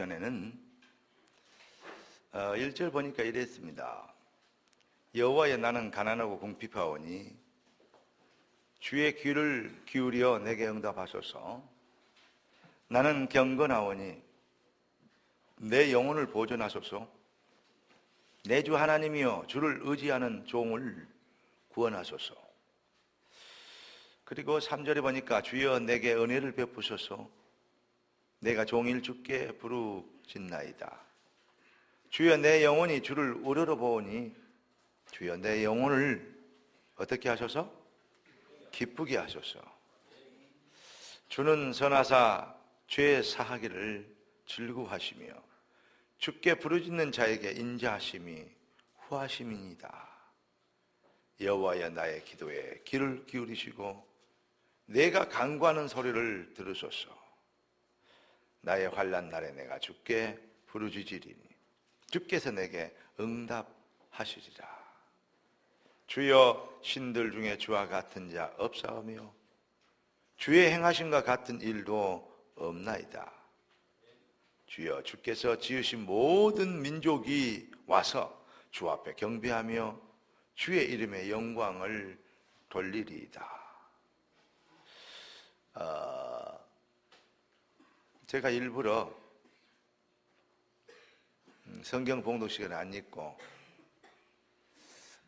편에는 1절 보니까 이랬습니다. 여호와여 나는 가난하고 궁핍하오니 주의 귀를 기울여 내게 응답하소서. 나는 경건하오니 내 영혼을 보존하소서. 내 주 하나님이여 주를 의지하는 종을 구원하소서. 그리고 3절에 보니까 주여 내게 은혜를 베푸소서. 내가 종일 주께 부르짖나이다. 주여 내 영혼이 주를 우러러보오니 주여 내 영혼을 어떻게 하소서? 기쁘게 하소서. 주는 선하사 죄 사하기를 즐거워하시며 주께 부르짖는 자에게 인자하심이 후하심이니이다. 여호와여 나의 기도에 귀를 기울이시고 내가 간구하는 소리를 들으소서. 나의 환난 날에 내가 주께 부르짖으리니 주께서 내게 응답하시리라. 주여 신들 중에 주와 같은 자 없사오며 주의 행하심과 같은 일도 없나이다. 주여 주께서 지으신 모든 민족이 와서 주 앞에 경배하며 주의 이름의 영광을 돌리리이다. 제가 일부러 성경 봉독 시간에 안 읽고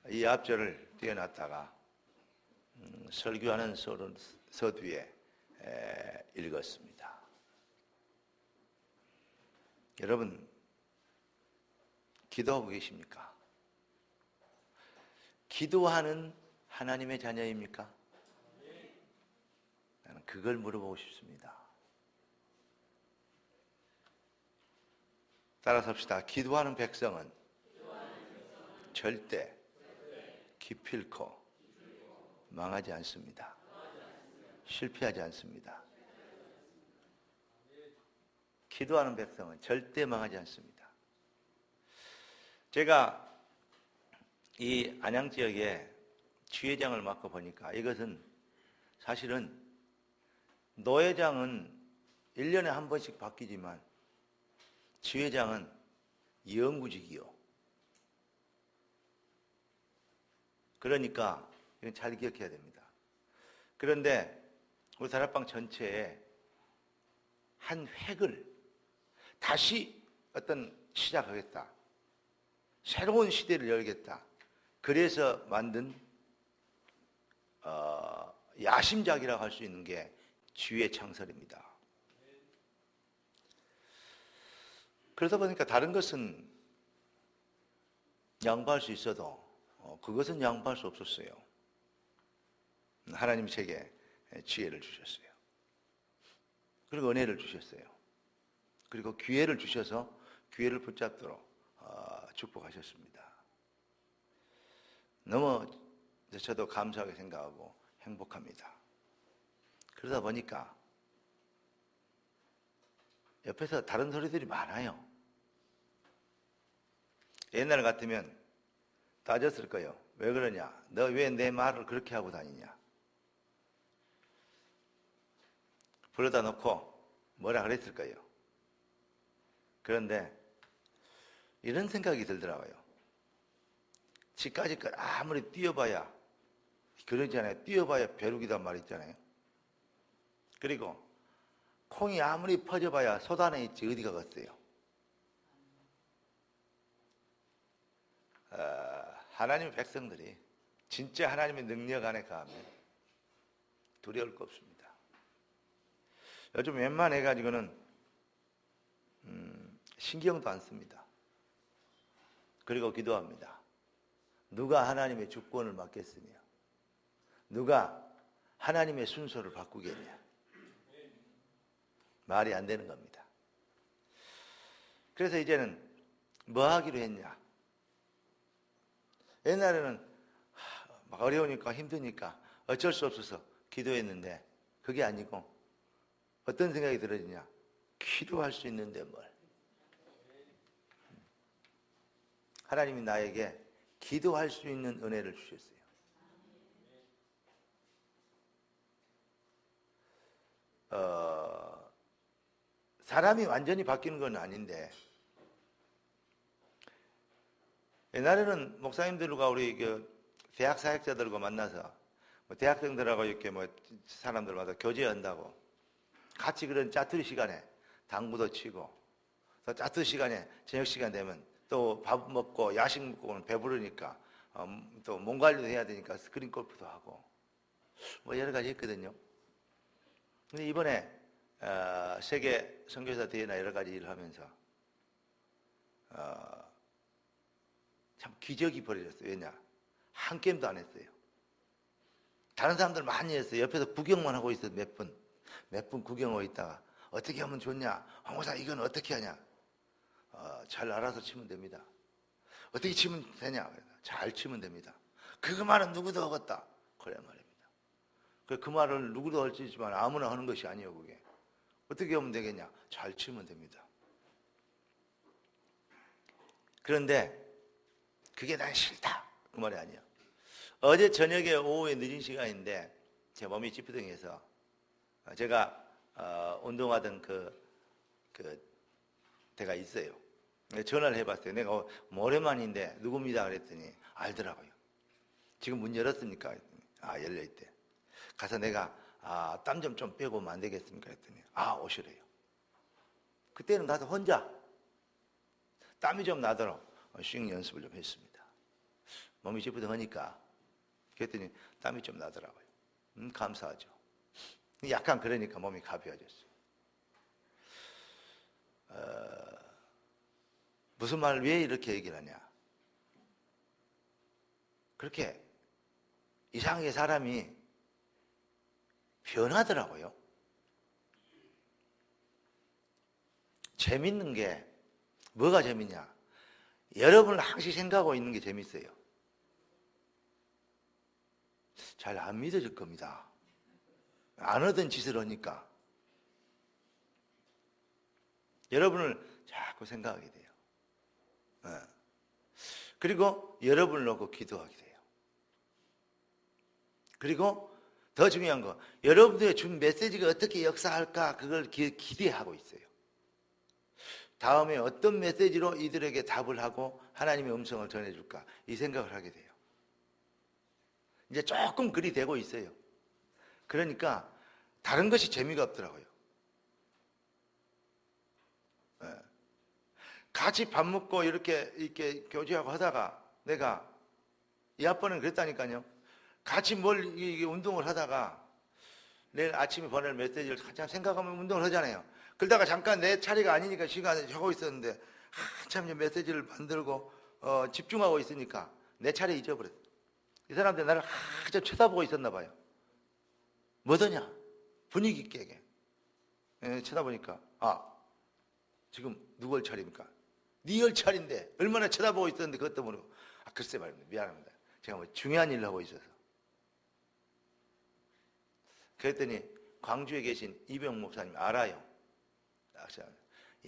이 앞절을 띄워놨다가 설교하는 서두에 읽었습니다. 여러분 기도하고 계십니까? 기도하는 하나님의 자녀입니까? 나는 그걸 물어보고 싶습니다. 따라서 합시다. 기도하는 백성은 절대 기필코 망하지 않습니다. 실패하지 않습니다. 기도하는 백성은 절대 망하지 않습니다. 제가 이 안양 지역에 지회장을 맡고 보니까 이것은 사실은 노회장은 1년에 한 번씩 바뀌지만 지회장은 영구직이요. 그러니까 이건 잘 기억해야 됩니다. 그런데 우리 다락방 전체에 한 획을 다시 시작하겠다. 새로운 시대를 열겠다. 그래서 만든 야심작이라고 할 수 있는 게 지회 창설입니다. 그러다 보니까 다른 것은 양보할 수 있어도 그것은 양보할 수 없었어요. 하나님이 제게 지혜를 주셨어요. 그리고 은혜를 주셨어요. 그리고 기회를 주셔서 기회를 붙잡도록 축복하셨습니다. 너무 저도 감사하게 생각하고 행복합니다. 그러다 보니까 옆에서 다른 소리들이 많아요. 옛날 같으면 따졌을 거예요. 왜 그러냐? 너 왜 내 말을 그렇게 하고 다니냐? 불러다 놓고 뭐라 그랬을 거예요. 그런데 이런 생각이 들더라고요. 지까지 걸 아무리 뛰어봐야 그러잖아요. 뛰어봐야 벼룩이단 말 있잖아요. 그리고 콩이 아무리 퍼져봐야 솥안에 있지 어디 가겠어요. 하나님의 백성들이 진짜 하나님의 능력 안에 가면 두려울 거 없습니다. 요즘 웬만해가지고는 신경도 안 씁니다. 그리고 기도합니다. 누가 하나님의 주권을 맡겠으며 누가 하나님의 순서를 바꾸겠냐. 말이 안 되는 겁니다. 그래서 이제는 뭐 하기로 했냐. 옛날에는 막 어려우니까 힘드니까 어쩔 수 없어서 기도했는데 그게 아니고 어떤 생각이 들어지냐. 기도할 수 있는데 뭘. 하나님이 나에게 기도할 수 있는 은혜를 주셨어요. 사람이 완전히 바뀌는 건 아닌데, 옛날에는 목사님들과 우리 대학 사역자들과 만나서 대학생들하고 이렇게 사람들마다 교제한다고 같이 그런 짜투리 시간에 당구도 치고, 또 짜투리 시간에 저녁 시간 되면 또 밥 먹고 야식 먹고 배부르니까 또 몸 관리도 해야 되니까 스크린 골프도 하고 여러 가지 했거든요. 근데 이번에 세계 선교사 대회나 여러 가지 일을 하면서 참 기적이 벌어졌어요. 왜냐? 한 게임도 안 했어요. 다른 사람들 많이 했어요. 옆에서 구경만 하고 있어요. 몇 분 구경하고 있다가 어떻게 하면 좋냐? 황호사 이건 어떻게 하냐? 잘 알아서 치면 됩니다. 어떻게 치면 되냐? 잘 치면 됩니다. 그 말은 누구도 하겠다. 그래 말입니다. 그 말을 누구도 할 수 있지만 아무나 하는 것이 아니에요. 그게 어떻게 하면 되겠냐? 잘 치면 됩니다. 그런데 그게 난 싫다. 그 말이 아니야. 어제 저녁에 오후에 늦은 시간인데 제 몸이 찌뿌둥해서 제가 운동하던 그 때가 있어요. 전화를 해봤어요. 내가 오랜만인데 누굽니다 그랬더니 알더라고요. 지금 문 열었습니까? 열려있대. 가서 내가 땀 좀 빼고 오면 안 되겠습니까? 그랬더니 오시래요. 그때는 가서 혼자 땀이 좀 나도록 스윙 연습을 좀 했습니다. 몸이 찌뿌둥하니까. 그랬더니 땀이 좀 나더라고요. 감사하죠. 약간 그러니까 몸이 가벼워졌어요. 무슨 말을 왜 이렇게 얘기를 하냐? 그렇게 이상하게 사람이 변하더라고요. 재밌는 게 뭐가 재밌냐? 여러분을 항상 생각하고 있는 게 재밌어요. 잘 안 믿어질 겁니다. 안 하던 짓을 하니까. 여러분을 자꾸 생각하게 돼요. 그리고 여러분을 놓고 기도하게 돼요. 그리고 더 중요한 거, 여러분들의 준 메시지가 어떻게 역사할까 그걸 기대하고 있어요. 다음에 어떤 메시지로 이들에게 답을 하고 하나님의 음성을 전해줄까 이 생각을 하게 돼요. 이제 조금 그리 되고 있어요. 그러니까 다른 것이 재미가 없더라고요. 같이 밥 먹고 이렇게 교제하고 하다가 내가 이 아빠는 그랬다니까요. 같이 운동을 하다가 내일 아침에 보낼 메시지를 한참 생각하면 운동을 하잖아요. 그러다가 잠깐 내 차례가 아니니까 시간에 하고 있었는데 한참 메시지를 만들고 집중하고 있으니까 내 차례 잊어버렸어. 이 사람들 나를 한참 쳐다보고 있었나 봐요. 뭐더냐? 분위기 깨게. 쳐다보니까 지금 누구 할 차례입니까? 네 할 차례인데 얼마나 쳐다보고 있었는데 그것 때문에 글쎄 말입니다. 미안합니다. 제가 중요한 일을 하고 있어서. 그랬더니 광주에 계신 이병 목사님 알아요.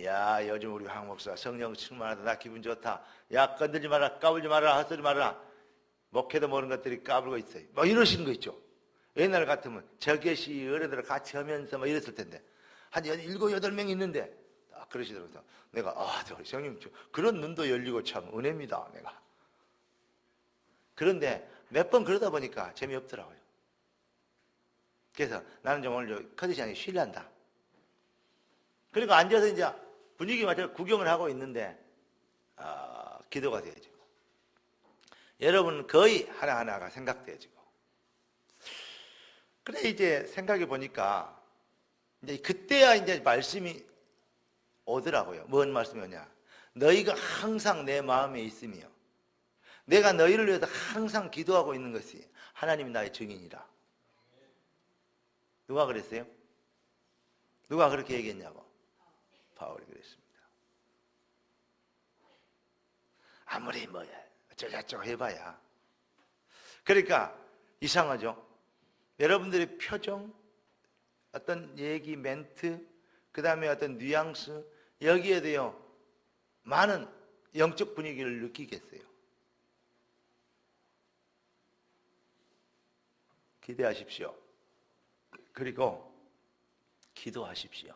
야 요즘 우리 황 목사 성령 충만하다. 나 기분 좋다. 야 건들지 마라. 까불지 마라. 헛소리 마라. 목회도 모르는 것들이 까불고 있어요. 이러시는 거 있죠. 옛날 같으면 저게시 어른들 같이 하면서 이랬을 텐데 한 7, 8명 있는데 그러시더라고요. 내가 성령 그런 눈도 열리고 참 은혜입니다. 내가. 그런데 몇 번 그러다 보니까 재미없더라고요. 그래서 나는 좀 오늘 컨디션이 쉬란다. 그리고 앉아서 이제 분위기 맞춰 구경을 하고 있는데 기도가 되어지고 여러분 거의 하나하나가 생각되어지고 그래 이제 생각해 보니까 이제 그때야 이제 말씀이 오더라고요. 뭔 말씀이냐? 너희가 항상 내 마음에 있으며 내가 너희를 위해서 항상 기도하고 있는 것이 하나님이 나의 증인이라. 누가 그랬어요? 누가 그렇게 얘기했냐고? 바울이 그랬습니다. 아무리 어쩌고저쩌고 해봐야. 그러니까 이상하죠? 여러분들의 표정, 어떤 얘기, 멘트, 그 다음에 어떤 뉘앙스, 여기에 대해 많은 영적 분위기를 느끼겠어요. 기대하십시오. 그리고 기도하십시오.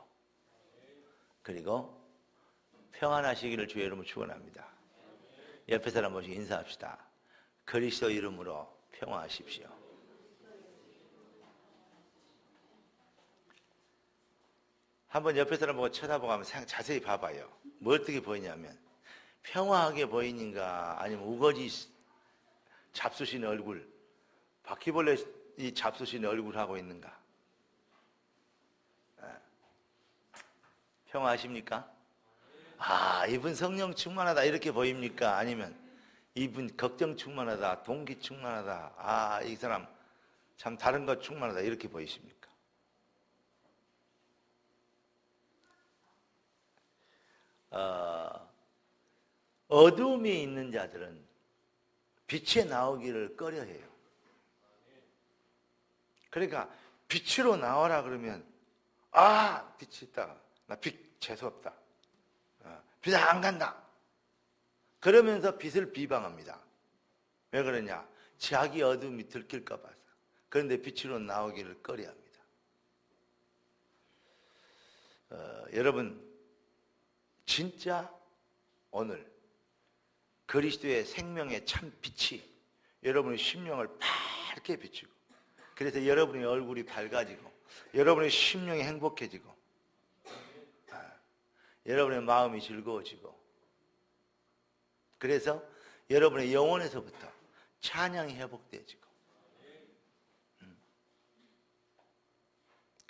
그리고 평안하시기를 주의 이름으로 축원합니다. 옆에 사람 보시고 인사합시다. 그리스도 이름으로 평화하십시오. 한번 옆에 사람 보고 쳐다보고 하면 자세히 봐봐요. 뭐 어떻게 보이냐면 평화하게 보이는가 아니면 우거지 잡수신 얼굴, 바퀴벌레 이 잡수신 얼굴 하고 있는가? 평화하십니까? 아, 이분 성령 충만하다 이렇게 보입니까? 아니면 이분 걱정 충만하다, 동기 충만하다, 아, 이 사람 참 다른 것 충만하다 이렇게 보이십니까? 어두움이 있는 자들은 빛에 나오기를 꺼려해요. 그러니까 빛으로 나와라 그러면 아, 빛이 있다. 나 빛 재수없다. 빛 안 간다. 그러면서 빛을 비방합니다. 왜 그러냐? 자기 어둠이 들킬까 봐서. 그런데 빛으로 나오기를 꺼려합니다. 여러분 진짜 오늘 그리스도의 생명의 참 빛이 여러분의 심령을 밝게 비추고 그래서 여러분의 얼굴이 밝아지고 여러분의 심령이 행복해지고 여러분의 마음이 즐거워지고 그래서 여러분의 영혼에서부터 찬양이 회복되어지고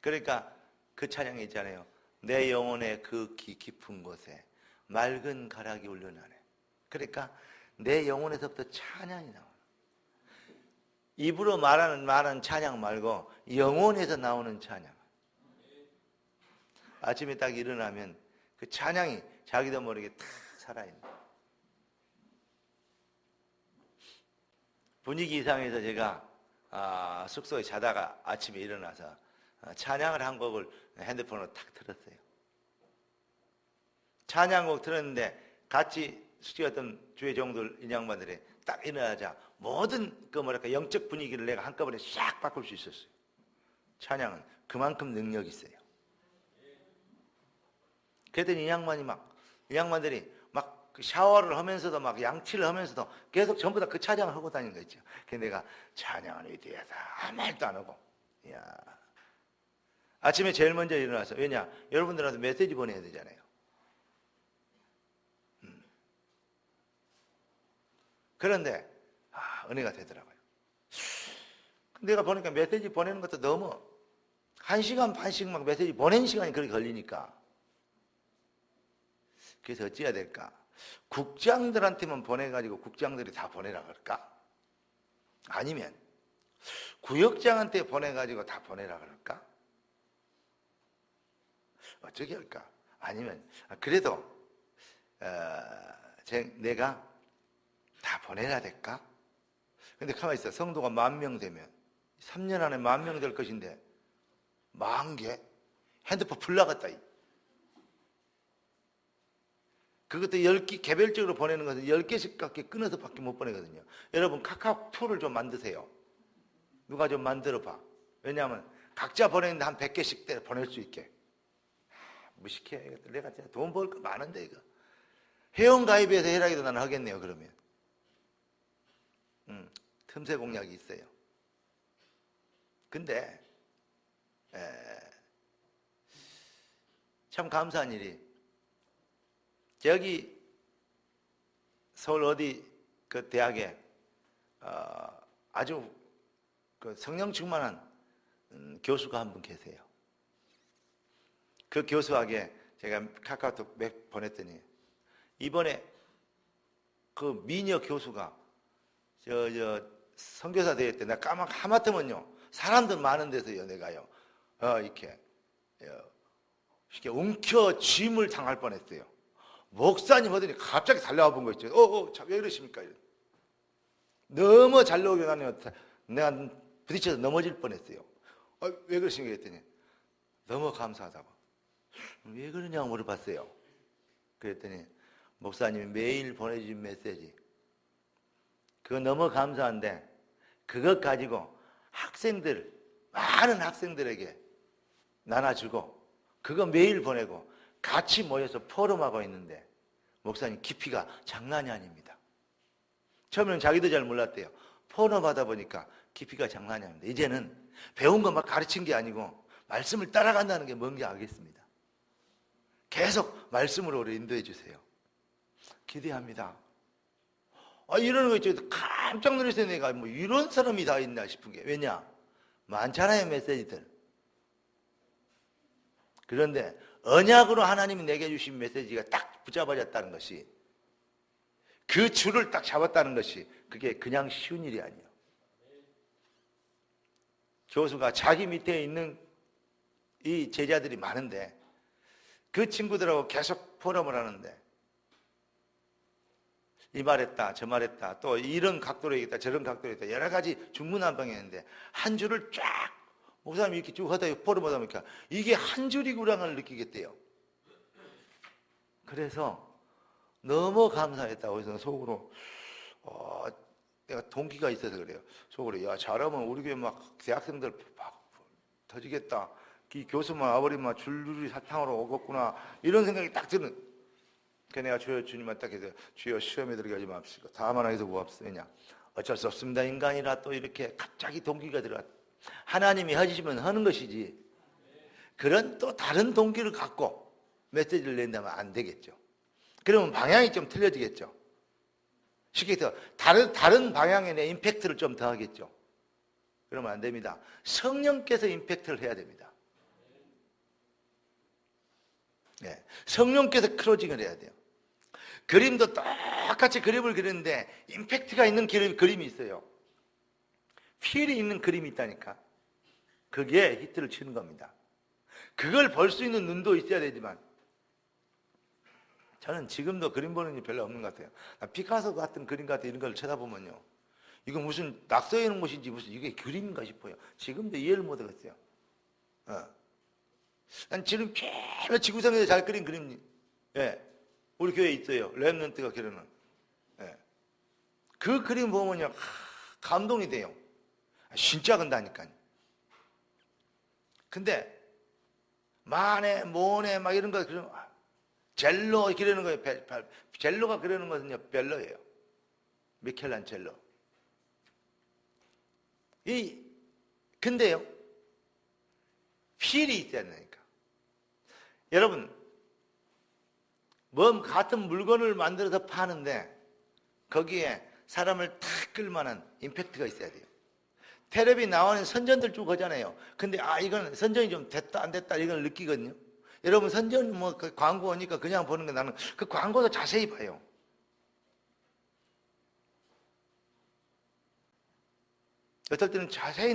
그러니까 그 찬양이 있잖아요. 내 영혼의 그 깊은 곳에 맑은 가락이 울려나네. 그러니까 내 영혼에서부터 찬양이 나와요. 입으로 말하는 찬양 말고 영혼에서 나오는 찬양. 아침에 딱 일어나면 그 찬양이 자기도 모르게 탁 살아있는. 분위기 이상해서 제가 숙소에 자다가 아침에 일어나서 찬양을 한 곡을 핸드폰으로 탁 들었어요. 찬양곡 들었는데 같이 수지었던 주의 종들 인양반들이 딱 일어나자 모든 그 뭐랄까 영적 분위기를 내가 한꺼번에 싹 바꿀 수 있었어요. 찬양은 그만큼 능력이 있어요. 그랬더니 이 양반들이 막 그 샤워를 하면서도 막 양치를 하면서도 계속 전부 다 그 찬양을 하고 다니는 거 있죠. 그래서 내가 찬양은 위대하다 아무 말도 안 하고 이야. 아침에 제일 먼저 일어나서 왜냐? 여러분들한테 메시지 보내야 되잖아요. 그런데 은혜가 되더라고요. 내가 보니까 메시지 보내는 것도 너무 1시간 반씩 막 메시지 보내는 시간이 그렇게 걸리니까 그래서 어찌해야 될까? 국장들한테만 보내가지고 국장들이 다 보내라 그럴까? 아니면 구역장한테 보내가지고 다 보내라 그럴까? 어떻게 할까? 아니면 그래도 내가 다 보내야 될까? 근데 가만히 있어. 성도가 10,000명 되면 3년 안에 10,000명 될 것인데 10,000개? 핸드폰 불 나갔다. 그것도 10개 개별적으로 보내는 것은 10개씩밖에 끊어서 밖에 못 보내거든요. 여러분 카카오톡을 좀 만드세요. 누가 좀 만들어 봐. 왜냐하면 각자 보내는데 한 100개씩 보낼 수 있게. 무식해. 내가 진짜 돈 벌 거 많은데 이거. 회원가입해서 해라기도 나는 하겠네요. 그러면 틈새 공략이 있어요. 근데 참 감사한 일이 여기 서울 어디 그 대학에 아주 그 성령 충만한 교수가 한 분 계세요. 그 교수에게 제가 카카오톡 보냈더니 이번에 그 미녀 교수가 선교사 대회 때 내가 하마터면요 사람들 많은 데서요 내가요 이렇게 움켜 쥐임을 당할 뻔했어요. 목사님 하더니 갑자기 달려와 본 거 있죠. 왜 그러십니까? 너무 잘 나오게 나면 내가 부딪혀서 넘어질 뻔했어요. 왜 그러십니까? 했더니 너무 감사하다고. 왜 그러냐고 물어봤어요. 그랬더니 목사님이 매일 보내주신 메시지 그거 너무 감사한데 그것 가지고 많은 학생들에게 나눠주고 그거 매일 보내고 같이 모여서 포럼하고 있는데 목사님 깊이가 장난이 아닙니다. 처음에는 자기도 잘 몰랐대요. 포럼하다 보니까 깊이가 장난이 아닙니다. 이제는 배운 거 막 가르친 게 아니고 말씀을 따라간다는 게 뭔지 알겠습니다. 계속 말씀으로 우리 인도해 주세요. 기대합니다. 이러는 거 있죠. 깜짝 놀랐어요. 내가 뭐 이런 사람이 다 있나 싶은 게. 왜냐? 많잖아요, 메시지들. 그런데 언약으로 하나님이 내게 주신 메시지가 딱 붙잡아졌다는 것이, 그 줄을 딱 잡았다는 것이 그게 그냥 쉬운 일이 아니에요. 교수가 자기 밑에 있는 이 제자들이 많은데 그 친구들하고 계속 포럼을 하는데 이 말했다 저 말했다 또 이런 각도로 얘기했다 저런 각도로 얘기했다 여러 가지 중구난방했는데 한 줄을 쫙 목사님이 이렇게 쭉 하다 포럼하다 보니까 이게 한 줄이구나를 느끼겠대요. 그래서 너무 감사했다고. 그래서 속으로 내가 동기가 있어서 그래요. 속으로 야 잘하면 우리 교회 막 대학생들 막 터지겠다. 이 교수만 와버리면 줄줄이 사탕으로 오겠구나 이런 생각이 딱 드는. 그 내가 주님만 딱 해서 주여 시험에 들어가지 맙시고 다만 하기도 무합쓰냐. 어쩔 수 없습니다. 인간이라 또 이렇게 갑자기 동기가 들어갔. 하나님이 하시면 하는 것이지 그런 또 다른 동기를 갖고 메시지를 낸다면 안 되겠죠. 그러면 방향이 좀 틀려지겠죠. 쉽게 해서 다른 방향에 내 임팩트를 좀 더하겠죠. 그러면 안 됩니다. 성령께서 임팩트를 해야 됩니다. 네. 성령께서 크로징을 해야 돼요. 그림도 똑같이 그림을 그리는데 임팩트가 있는 그림이 있어요. 필이 있는 그림이 있다니까. 그게 히트를 치는 겁니다. 그걸 볼 수 있는 눈도 있어야 되지만 저는 지금도 그림 보는 게 별로 없는 것 같아요. 피카소 같은 그림 같은 이런 걸 쳐다보면요. 이거 무슨 낙서해 놓은 것인지 무슨 이게 그림인가 싶어요. 지금도 이해를 못 하겠어요. 난 지금 별로 지구상에서 잘 그린 그림, 예, 우리 교회에 있어요. 렘넌트가 그리는. 예. 그 그림 보면요, 감동이 돼요. 진짜 근다니까요. 근데 만에 모네 막 이런 거 그런 젤로 그리는 거예요. 젤로가 그리는 것은요 벨로예요. 미켈란젤로. 근데요 필이 있어야 되니까. 여러분 뭐 같은 물건을 만들어서 파는데 거기에 사람을 탁 끌만한 임팩트가 있어야 돼요. 텔레비 나오는 선전들 쭉 하잖아요. 근데 이건 선전이 좀 됐다 안 됐다 이걸 느끼거든요. 여러분 선전 뭐 그 광고 오니까 그냥 보는 거 나는 그 광고도 자세히 봐요. 어떨 때는 자세히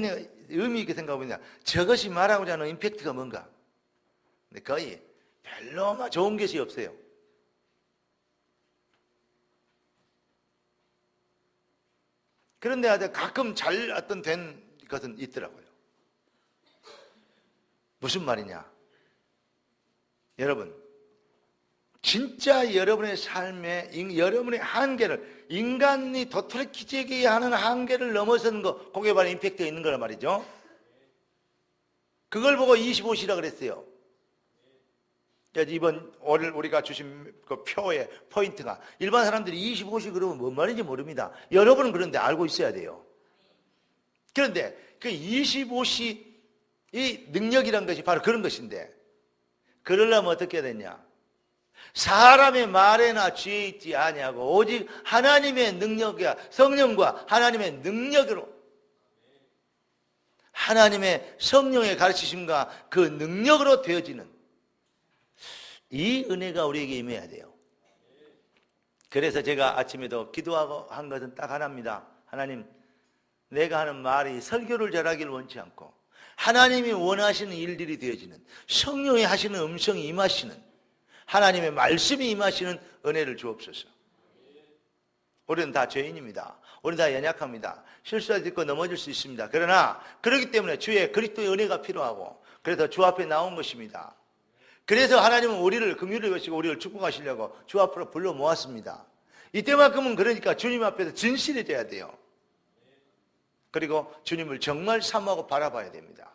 의미 있게 생각해보냐. 저것이 말하고자 하는 임팩트가 뭔가. 근데 거의 별로 좋은 것이 없어요. 그런데 아주 가끔 잘 어떤 된 것은 있더라고요. 무슨 말이냐. 여러분 진짜 여러분의 삶에 여러분의 한계를 인간이 도토리키재기 하는 한계를 넘어서는 거 그게 바로 임팩트가 있는 거란 말이죠. 그걸 보고 25시라 그랬어요. 이번 오늘 우리가 주신 그 표의 포인트가 일반 사람들이 25시 그러면 뭔 말인지 모릅니다. 여러분은 그런데 알고 있어야 돼요. 그런데 그 25시 이 능력이란 것이 바로 그런 것인데 그러려면 어떻게 해야 되냐. 사람의 말에나 지혜 있지 아니하고 오직 하나님의 능력이야. 성령과 하나님의 능력으로 하나님의 성령의 가르치심과 그 능력으로 되어지는 이 은혜가 우리에게 임해야 돼요. 그래서 제가 아침에도 기도하고 한 것은 딱 하나입니다. 하나님, 내가 하는 말이 설교를 잘하기를 원치 않고 하나님이 원하시는 일들이 되어지는 성령이 하시는 음성이 임하시는 하나님의 말씀이 임하시는 은혜를 주옵소서. 우리는 다 죄인입니다. 우리는 다 연약합니다. 실수할 수 있고 넘어질 수 있습니다. 그러나 그렇기 때문에 주의 그리스도의 은혜가 필요하고 그래서 주 앞에 나온 것입니다. 그래서 하나님은 우리를 긍휼히 여시고 우리를 축복하시려고 주 앞으로 불러 모았습니다. 이때만큼은 그러니까 주님 앞에서 진실해져야 돼요. 그리고 주님을 정말 사모하고 바라봐야 됩니다.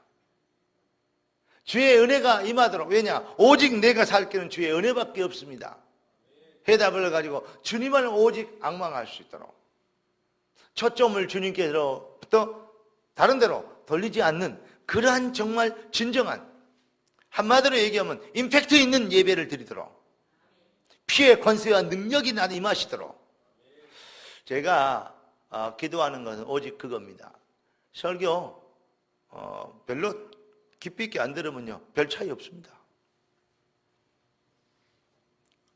주의 은혜가 임하도록. 왜냐? 오직 내가 살 길은 주의 은혜밖에 없습니다. 해답을 가지고 주님을 오직 앙망할 수 있도록 초점을 주님께로부터 다른 데로 돌리지 않는 그러한 정말 진정한, 한마디로 얘기하면 임팩트 있는 예배를 드리도록, 피의 권세와 능력이 나도 임하시도록. 제가 기도하는 것은 오직 그겁니다. 설교 별로 깊이 있게 안 들으면요 별 차이 없습니다.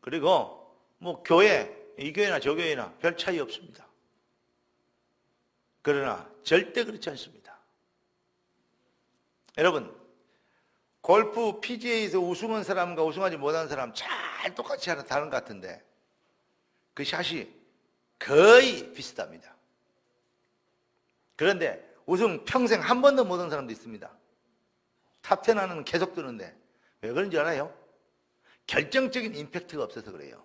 그리고 뭐 교회, 이 교회나 저 교회나 별 차이 없습니다. 그러나 절대 그렇지 않습니다. 여러분, 골프 PGA에서 우승한 사람과 우승하지 못한 사람 잘 똑같이 하나 다른 것 같은데 그 샷이 거의 비슷합니다. 그런데 우승 평생 한 번도 못한 사람도 있습니다. 탑10 안은 계속 뜨는데 왜 그런지 알아요? 결정적인 임팩트가 없어서 그래요.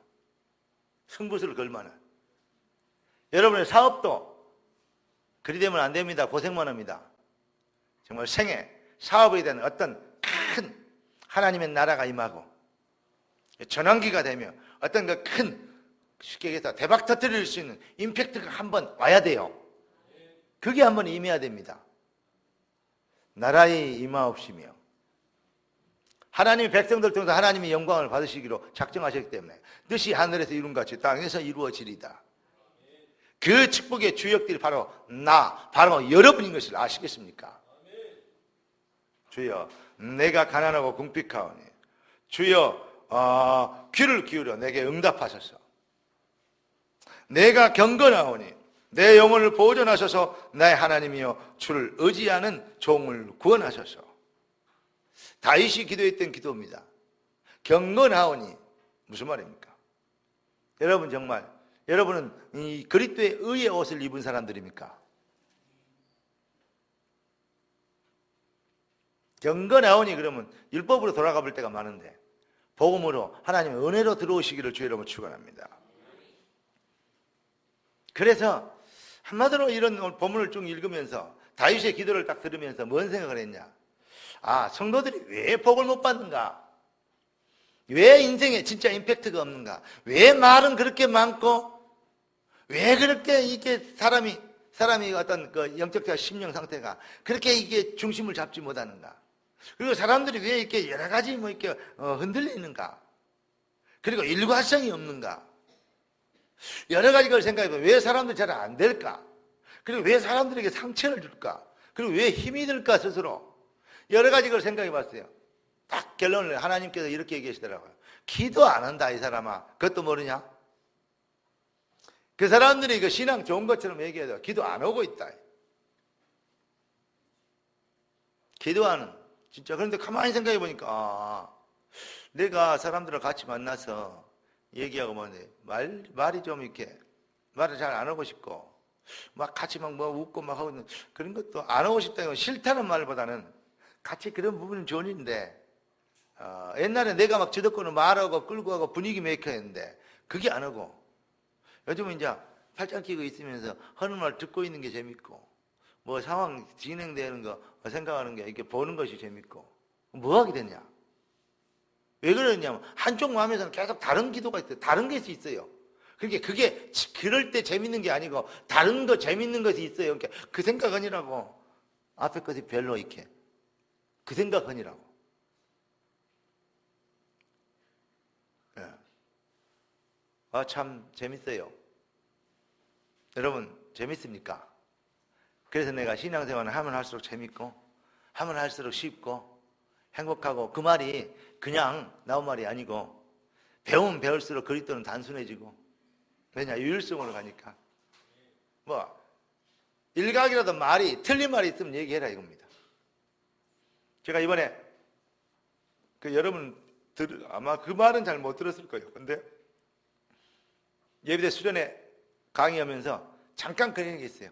승부수를 걸만한. 여러분의 사업도 그리 되면 안 됩니다. 고생만 합니다. 정말 생애, 사업에 대한 어떤 큰 하나님의 나라가 임하고 전환기가 되며 어떤 그 큰, 쉽게 얘기해서 대박 터뜨릴 수 있는 임팩트가 한번 와야 돼요. 그게 한번 임해야 됩니다. 나라의 임하옵시며 하나님의 백성들 통해서 하나님의 영광을 받으시기로 작정하셨기 때문에 뜻이 하늘에서 이룬 같이 땅에서 이루어지리다. 그 축복의 주역들이 바로 바로 여러분인 것을 아시겠습니까? 주여, 내가 가난하고 궁핍하오니 주여 귀를 기울여 내게 응답하소서. 내가 경건하오니 내 영혼을 보존하셔서 나의 하나님이여 주를 의지하는 종을 구원하소서. 다윗이 기도했던 기도입니다. 경건하오니 무슨 말입니까? 여러분 정말 여러분은 이 그리스도의 의의 옷을 입은 사람들입니까? 경건하오니 그러면 율법으로 돌아가 볼 때가 많은데 복음으로 하나님의 은혜로 들어오시기를 주의 이름으로 축원합니다. 그래서 한마디로 이런 본문을 쭉 읽으면서 다윗의 기도를 딱 들으면서 뭔 생각을 했냐? 성도들이 왜 복을 못 받는가? 왜 인생에 진짜 임팩트가 없는가? 왜 말은 그렇게 많고 왜 그렇게 이게 사람이 어떤 그 영적과 심령 상태가 그렇게 이게 중심을 잡지 못하는가? 그리고 사람들이 왜 이렇게 여러 가지 뭐 이렇게 흔들리는가? 그리고 일관성이 없는가? 여러 가지 걸 생각해보면 왜 사람들이 잘 안 될까? 그리고 왜 사람들에게 상처를 줄까? 그리고 왜 힘이 들까 스스로? 여러 가지 걸 생각해 봤어요. 딱 결론을 하나님께서 이렇게 얘기하시더라고요. 기도 안 한다 이 사람아. 그것도 모르냐? 그 사람들이 그 신앙 좋은 것처럼 얘기해도 기도 안 오고 있다. 기도하는 진짜. 그런데 가만히 생각해 보니까 내가 사람들을 같이 만나서 얘기하고 뭐는데 말이 좀 이렇게 말을 잘 안 하고 싶고 막 같이 막 뭐 웃고 막 하고 그런 것도 안 하고 싶다는 건 싫다는 말보다는 같이 그런 부분은 좋은데 옛날에 내가 막 주도권을 말하고 끌고 가고 분위기 메이커 했는데 그게 안 하고 요즘은 이제 팔짱 끼고 있으면서 하는 말 듣고 있는 게 재밌고 뭐 상황 진행되는 거 생각하는 게 이렇게 보는 것이 재밌고 뭐 하게 됐냐? 왜 그러냐면 한쪽 마음에서는 계속 다른 기도가 있어요. 다른 것이 있어요. 그러니까 그게 그럴 때 재밌는 게 아니고 다른 거 재밌는 것이 있어요. 그러니까 그 생각 아니라고 앞에 것이 별로 이렇게 그 생각 아니라고. 네. 참 재밌어요. 여러분 재밌습니까? 그래서 내가 신앙생활을 하면 할수록 재밌고 하면 할수록 쉽고 행복하고 그 말이 그냥 나온 말이 아니고 배우면 배울수록 그리스도는 단순해지고 왜냐? 유일성으로 가니까 뭐 일각이라도 말이 틀린 말이 있으면 얘기해라 이겁니다. 제가 이번에 여러분 아마 그 말은 잘 못 들었을 거예요. 근데 예비대 수련회 강의하면서 잠깐 그런 얘기 있어요.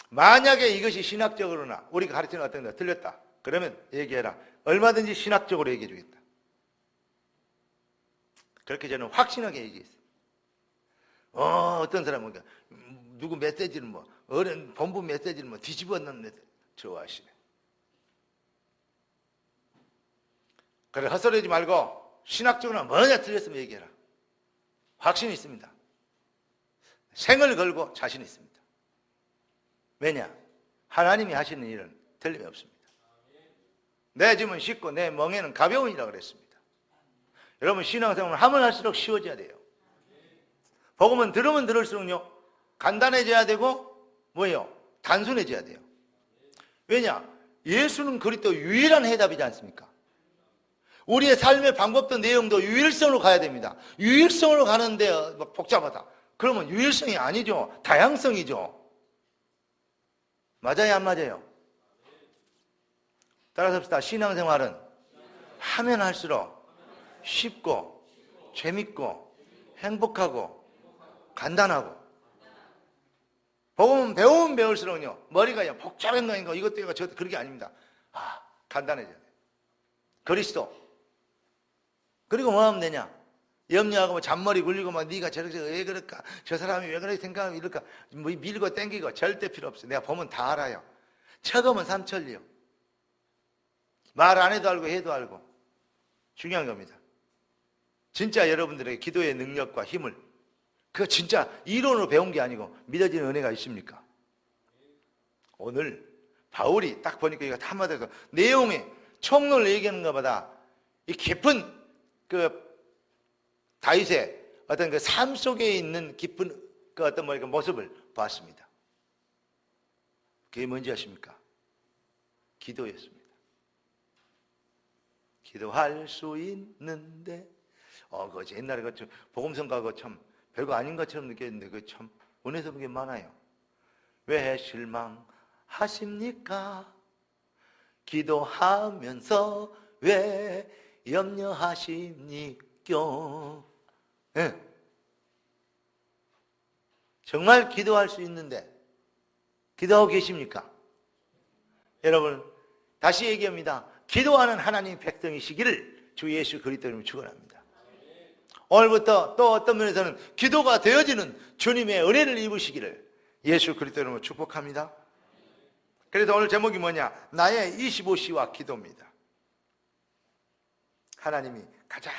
만약에 이것이 신학적으로나 우리가 가르치는 어떤 거 틀렸다 그러면 얘기해라. 얼마든지 신학적으로 얘기해 주겠다. 그렇게 저는 확신하게 얘기했어요. 어떤 사람은 누구 메시지는 뭐 본부 메시지는 뭐 뒤집어 놓는 메시지 좋아하시네. 그래, 헛소리하지 말고 신학적으로 뭐냐 틀렸으면 얘기해라. 확신이 있습니다. 생을 걸고 자신 있습니다. 왜냐? 하나님이 하시는 일은 틀림이 없습니다. 내 짐은 쉽고 내 멍에는 가벼운이라고 그랬습니다. 여러분, 신앙생활은 하면 할수록 쉬워져야 돼요. 복음은 들으면 들을수록요 간단해져야 되고 뭐예요? 단순해져야 돼요. 왜냐? 예수는 그리스도 유일한 해답이지 않습니까? 우리의 삶의 방법도 내용도 유일성으로 가야 됩니다. 유일성으로 가는데 복잡하다. 그러면 유일성이 아니죠. 다양성이죠. 맞아요, 안 맞아요? 따라서 합시다. 신앙생활은 하면 할수록 쉽고 재밌고 행복하고 간단하고, 복음은 배우면 배울수록요 머리가 복잡한 거인가 이것도 이거 저것도 그런 게 아닙니다. 간단해져야 돼요. 그리스도. 그리고 뭐 하면 되냐? 염려하고 뭐 잔머리 굴리고 막 네가 저렇게 왜 그럴까? 저 사람이 왜 그렇게 생각하면 이럴까? 뭐 밀고 땡기고 절대 필요 없어요. 내가 보면 다 알아요. 척하면 삼천리요. 말 안 해도 알고 해도 알고. 중요한 겁니다. 진짜 여러분들에게 기도의 능력과 힘을, 그거 진짜 이론으로 배운 게 아니고 믿어지는 은혜가 있습니까? 오늘 바울이 딱 보니까 이거 다 맞아서 내용에 총론을 얘기하는 것보다 이 깊은 그 다윗의 어떤 그 삶 속에 있는 깊은 그 어떤 그 모습을 봤습니다. 그게 뭔지 아십니까? 기도였습니다. 기도할 수 있는데, 그 옛날에 그 복음성가가 참 별거 아닌 것처럼 느꼈는데 그 참 은혜서 그게 많아요. 왜 실망하십니까? 기도하면서 왜 염려하십니까? 네. 정말 기도할 수 있는데 기도하고 계십니까? 여러분, 다시 얘기합니다. 기도하는 하나님 백성이시기를 주 예수 그리스도 이름으로 축원합니다. 오늘부터 또 어떤 면에서는 기도가 되어지는 주님의 은혜를 입으시기를 예수 그리스도 이름으로 축복합니다. 그래서 오늘 제목이 뭐냐? 나의 25시와 기도입니다. 하나님이 가장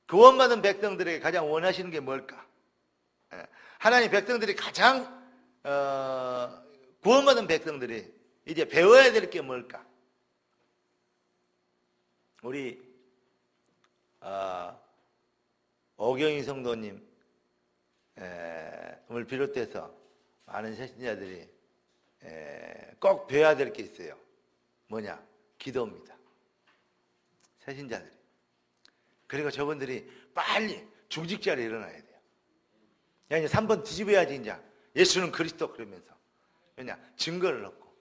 구원받은 백성들에게 가장 원하시는 게 뭘까? 하나님 백성들이 가장 구원받은 백성들이 이제 배워야 될 게 뭘까? 우리 오경희 성도님을 비롯해서 많은 새신자들이 꼭 배워야 될 게 있어요. 뭐냐? 기도입니다. 새신자들이. 그리고 저분들이 빨리 중직자로 일어나야 돼요. 야, 이제 3번 뒤집어야지, 이제. 예수는 그리스도 그러면서. 왜냐? 증거를 얻고.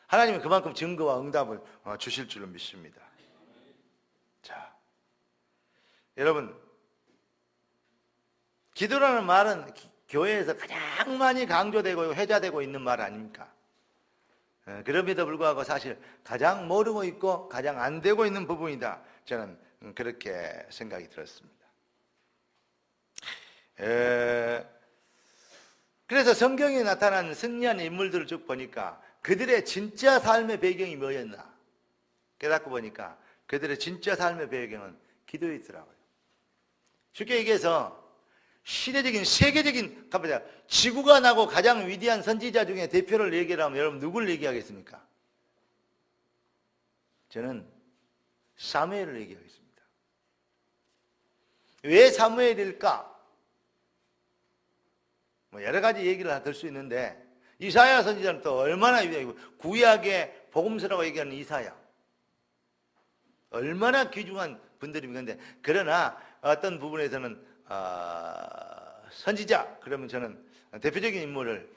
하나님은 그만큼 증거와 응답을 주실 줄로 믿습니다. 자, 여러분, 기도라는 말은 교회에서 가장 많이 강조되고 회자되고 있는 말 아닙니까? 그럼에도 불구하고 사실 가장 모르고 있고 가장 안 되고 있는 부분이다. 저는 그렇게 생각이 들었습니다. 그래서 성경에 나타난 승리한 인물들을 쭉 보니까 그들의 진짜 삶의 배경이 뭐였나 깨닫고 보니까 그들의 진짜 삶의 배경은 기도에 있더라고요. 쉽게 얘기해서 시대적인 세계적인 지구가 나고 가장 위대한 선지자 중에 대표를 얘기하면 여러분 누굴 얘기하겠습니까? 저는 사무엘을 얘기하겠습니다. 왜 사무엘일까? 뭐 여러 가지 얘기를 들 수 있는데 이사야 선지자는 또 얼마나 위대하고 구약의 복음서라고 얘기하는 이사야 얼마나 귀중한 분들입니다. 근데 그러나 어떤 부분에서는 선지자 그러면 저는 대표적인 인물을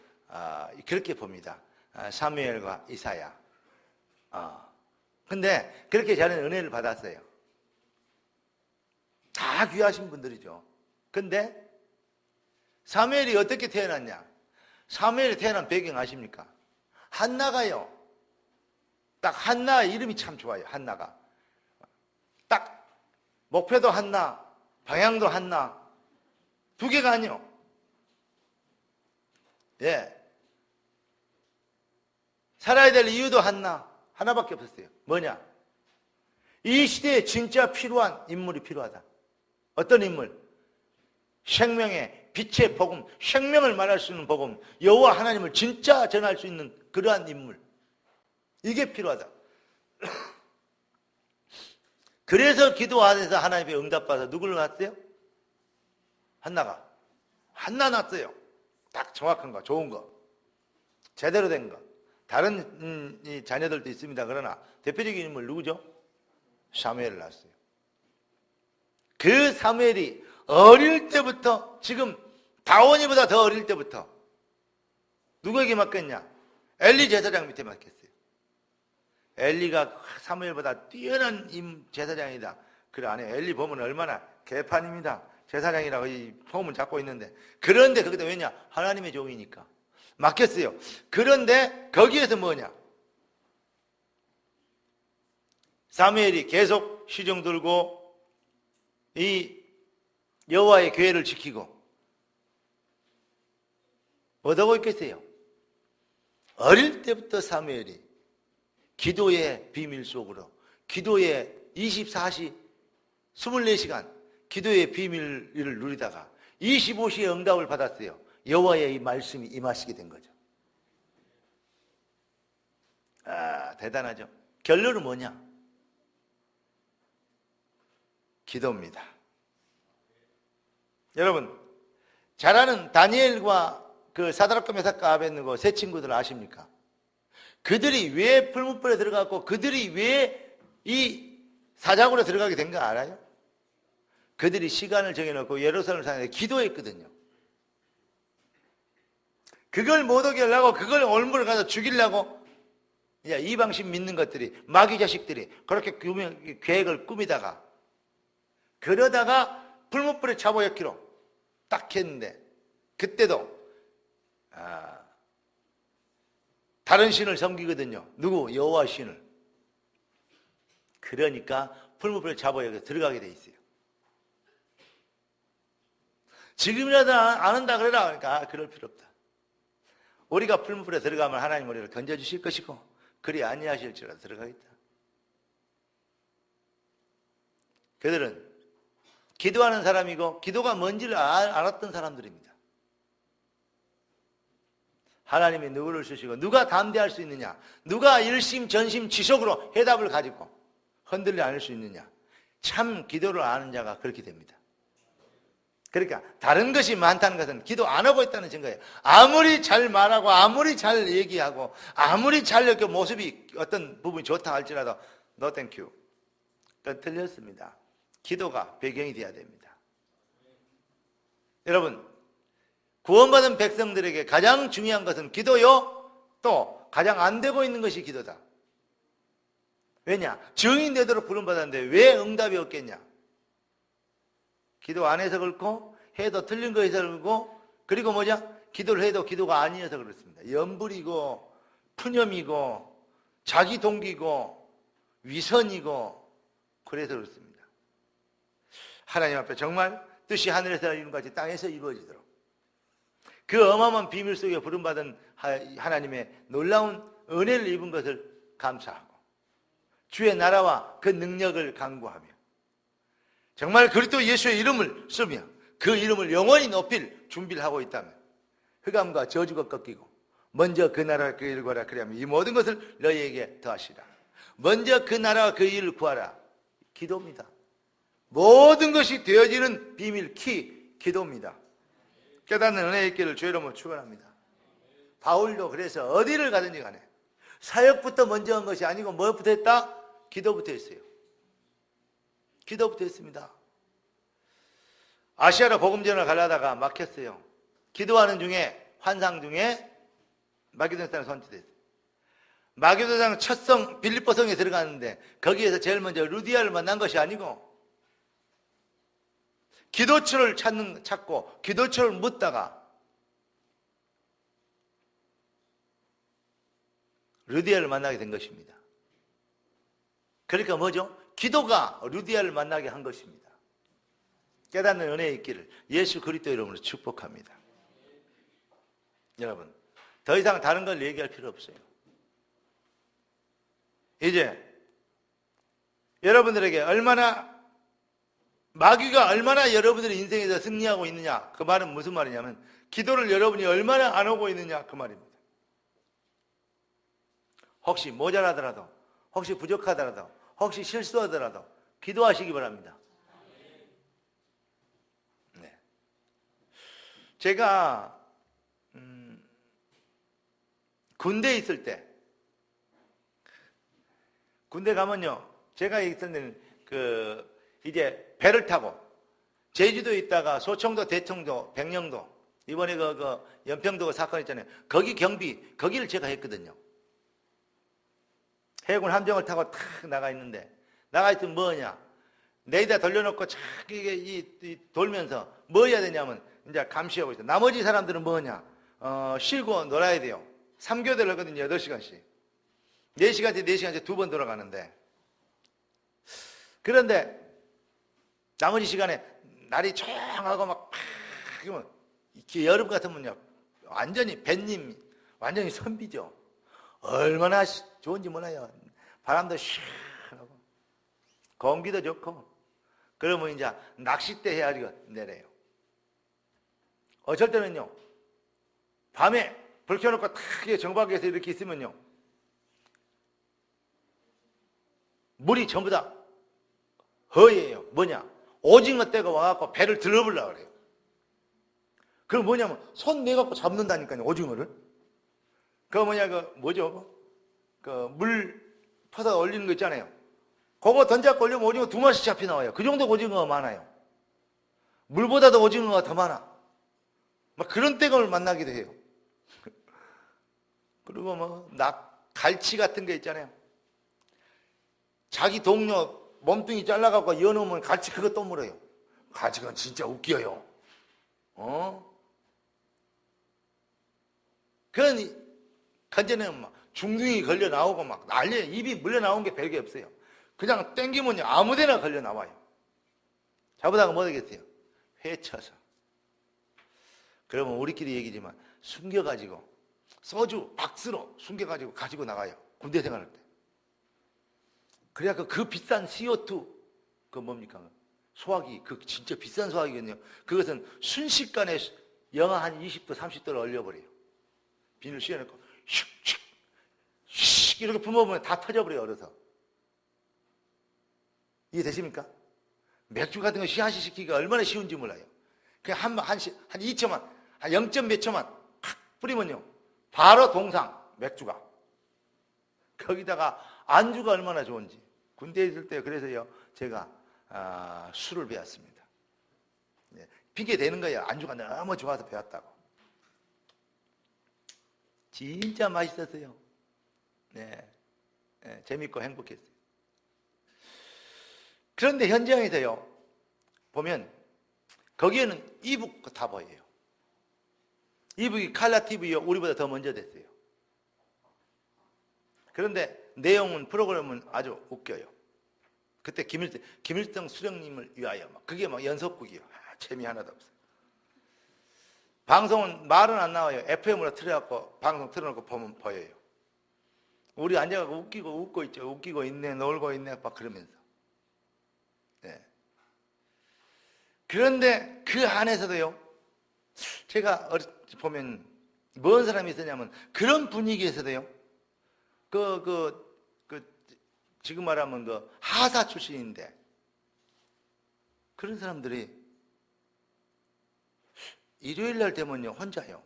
그렇게 봅니다. 사무엘과 이사야. 근데 그렇게 저는 은혜를 받았어요. 다 귀하신 분들이죠. 근데 사무엘이 어떻게 태어났냐? 사무엘이 태어난 배경 아십니까? 한나가요. 딱 한나 이름이 참 좋아요. 한나가. 딱 목표도 한나, 방향도 한나. 두 개가 아니요. 예. 살아야 될 이유도 한나. 하나밖에 없었어요. 뭐냐? 이 시대에 진짜 필요한 인물이 필요하다. 어떤 인물? 생명의 빛의 복음, 생명을 말할 수 있는 복음, 여호와 하나님을 진짜 전할 수 있는 그러한 인물. 이게 필요하다. 그래서 기도하면서 하나님의 응답받아서 누구를 낳았어요? 한나가. 한나 낳았어요. 딱 정확한 거, 좋은 거, 제대로 된 거. 다른 자녀들도 있습니다. 그러나 대표적인 인물 누구죠? 사무엘을 낳았어요. 그 사무엘이 어릴 때부터, 지금 다원이보다 더 어릴 때부터 누구에게 맡겼냐? 엘리 제사장 밑에 맡겼어요. 엘리가 사무엘보다 뛰어난 제사장이다. 그래, 안에 엘리 보면 얼마나 개판입니다. 제사장이라고 이 폼을 잡고 있는데. 그런데 거기다 왜냐? 하나님의 종이니까 맡겼어요. 그런데 거기에서 뭐냐? 사무엘이 계속 시중 들고 이 여호와의 계회를 지키고 뭐하고 있겠어요? 어릴 때부터 사무엘이 기도의 비밀 속으로, 기도의 24시 24시간 기도의 비밀을 누리다가 25시에 응답을 받았어요. 여호와의 이 말씀이 임하시게 된 거죠. 아, 대단하죠. 결론은 뭐냐? 기도입니다. 여러분, 잘 아는 다니엘과 그 사드락과 메삭과 아벳느고 세 친구들 아십니까? 그들이 왜 풀무불에 들어갔고 그들이 왜 이 사자굴에 들어가게 된 거 알아요? 그들이 시간을 정해놓고 예루살렘 상에 기도했거든요. 그걸 못 오게 하려고, 그걸 올무를 가서 죽이려고 이방신 믿는 것들이, 마귀 자식들이 그렇게 계획을 꾸미다가, 그러다가 풀무불에 차보였기로 딱 했는데, 그때도 다른 신을 섬기거든요. 누구? 여호와 신을. 그러니까 풀무불에 잡아야 들어가게 돼 있어요. 지금이라도 안 한다 그래라. 그러니까 그럴 필요 없다. 우리가 풀무불에 들어가면 하나님 우리를 건져주실 것이고, 그리 아니하실지라도 들어가겠다. 그들은 기도하는 사람이고 기도가 뭔지를 알았던 사람들입니다. 하나님이 누구를 쓰시고 누가 담대할 수 있느냐, 누가 일심전심지속으로 해답을 가지고 흔들리지 않을 수 있느냐. 참 기도를 아는 자가 그렇게 됩니다. 그러니까 다른 것이 많다는 것은 기도 안 하고 있다는 증거예요. 아무리 잘 말하고 아무리 잘 얘기하고 아무리 잘 이렇게 모습이 어떤 부분이 좋다 할지라도 no thank you. 또 틀렸습니다. 기도가 배경이 되어야 됩니다. 여러분, 구원받은 백성들에게 가장 중요한 것은 기도요, 또 가장 안 되고 있는 것이 기도다. 왜냐? 증인 되도록 부름받았는데 왜 응답이 없겠냐? 기도 안 해서 그렇고, 해도 틀린 거에서 그렇고, 그리고 뭐냐? 기도를 해도 기도가 아니어서 그렇습니다. 연불이고, 푸념이고, 자기 동기고, 위선이고, 그래서 그렇습니다. 하나님 앞에 정말 뜻이 하늘에서 이룬 같이 땅에서 이루어지도록, 그 어마어마한 비밀 속에 부름받은 하나님의 놀라운 은혜를 입은 것을 감사하고, 주의 나라와 그 능력을 간구하며, 정말 그리스도 예수의 이름을 쓰며 그 이름을 영원히 높일 준비를 하고 있다면, 흑암과 저주가 꺾이고 먼저 그 나라와 그 일을 구하라. 그리하면 이 모든 것을 너희에게 더하시라. 먼저 그 나라와 그 일을 구하라. 기도입니다. 모든 것이 되어지는 비밀 키, 기도입니다. 깨닫는 은혜의 길을 주의 이름으로 축원합니다. 바울도 그래서 어디를 가든지 간에 사역부터 먼저 한 것이 아니고 뭐부터 했다? 기도부터 했어요. 기도부터 했습니다. 아시아로 복음전을 가려다가 막혔어요. 기도하는 중에, 환상 중에 마게도냐 땅에 선취됐어요. 마게도냐 땅 첫 성 빌립보 성에 들어갔는데 거기에서 제일 먼저 루디아를 만난 것이 아니고 기도처를 찾고 기도처를 묻다가 루디아를 만나게 된 것입니다. 그러니까 뭐죠? 기도가 루디아를 만나게 한 것입니다. 깨닫는 은혜의 있기를 예수 그리스도 이름으로 축복합니다. 여러분, 더 이상 다른 걸 얘기할 필요 없어요. 이제 여러분들에게 마귀가 얼마나 여러분들의 인생에서 승리하고 있느냐, 그 말은 무슨 말이냐면 기도를 여러분이 얼마나 안 하고 있느냐, 그 말입니다. 혹시 모자라더라도, 혹시 부족하더라도, 혹시 실수하더라도 기도하시기 바랍니다. 네. 제가 군대에 있을 때, 군대 가면요, 제가 있을 때는 이제 배를 타고 제주도에 있다가 소청도, 대청도, 백령도, 이번에 그 연평도 사건 있잖아요. 거기 경비, 거기를 제가 했거든요. 해군 함정을 타고 탁 나가 있는데, 나가 있으면 뭐냐? 레이더 돌려놓고 착 이게 돌면서 뭐 해야 되냐면 이제 감시하고 있어. 나머지 사람들은 뭐냐? 쉬고 놀아야 돼요. 3교대를 하거든요. 8시간씩. 4시간째 4시간째 2번 돌아가는데, 그런데 나머지 시간에 날이 조용하고 막 여름 같으면요 완전히 뱃님 완전히 선비죠. 얼마나 좋은지 몰라요. 바람도 시원하고 공기도 좋고. 그러면 이제 낚싯대 헤아리고 내려요. 어쩔 때는요 밤에 불 켜놓고 탁 정박에서 이렇게 있으면요 물이 전부 다 허예요. 뭐냐? 오징어 떼가 와갖고 배를 들어보려고 그래요. 그럼 뭐냐면 손 내갖고 잡는다니까요, 오징어를. 뭐죠? 물 퍼다 올리는 거 있잖아요. 그거 던져갖고 올리면 오징어 2마리씩 잡혀 나와요. 그 정도 오징어가 많아요. 물보다도 오징어가 더 많아. 막 그런 떼감을 만나기도 해요. 그리고 갈치 같은 게 있잖아요. 자기 동료 몸뚱이 잘라갖고 여놓으면 갈치 그거 또 물어요. 갈치가 진짜 웃겨요. 그러니 간전에는 막 중둥이 걸려 나오고 막 난리에 입이 물려 나온 게 별게 없어요. 그냥 땡기면요 아무데나 걸려 나와요. 잡으다가 뭐 되겠어요? 회쳐서. 그러면 우리끼리 얘기지만 숨겨가지고 소주 박스로 숨겨가지고 가지고 나가요. 군대 생활할 때. 그래야 그 비싼 CO2 뭡니까? 소화기, 진짜 비싼 소화기거든요. 그것은 순식간에 영하 한 20도, 30도를 얼려버려요. 비닐 씌워놓고 슉슉 이렇게 뿜어보면 다 터져버려요, 얼어서. 이해되십니까? 맥주 같은 거 시한시 시키기가 얼마나 쉬운지 몰라요. 그냥 한 2초만, 한 0점 몇 초만 팍 뿌리면요 바로 동상, 맥주가. 거기다가 안주가 얼마나 좋은지. 군대에 있을 때 그래서요 제가 술을 배웠습니다. 핑계 대는 거예요. 안주가 너무 좋아서 배웠다고. 진짜 맛있었어요. 네, 재밌고 행복했어요. 그런데 현장에서요 보면 거기에는 이북 다 보여요. 이북이 칼라 TV요 우리보다 더 먼저 됐어요. 그런데 내용은 프로그램은 아주 웃겨요. 그때 김일성 수령님을 위하여 그게 연속극이요. 재미 하나도 없어요. 방송은 말은 안 나와요. FM으로 틀어갖고 방송 틀어놓고 보면 보여요. 우리 앉아갖고 웃고 있죠. 웃기고 있네, 놀고 있네, 막 그러면서. 네. 그런데 그 안에서도요, 제가 보면 뭔 사람이 있었냐면 그런 분위기에서도요, 지금 말하면 하사 출신인데 그런 사람들이 일요일 날 되면요 혼자요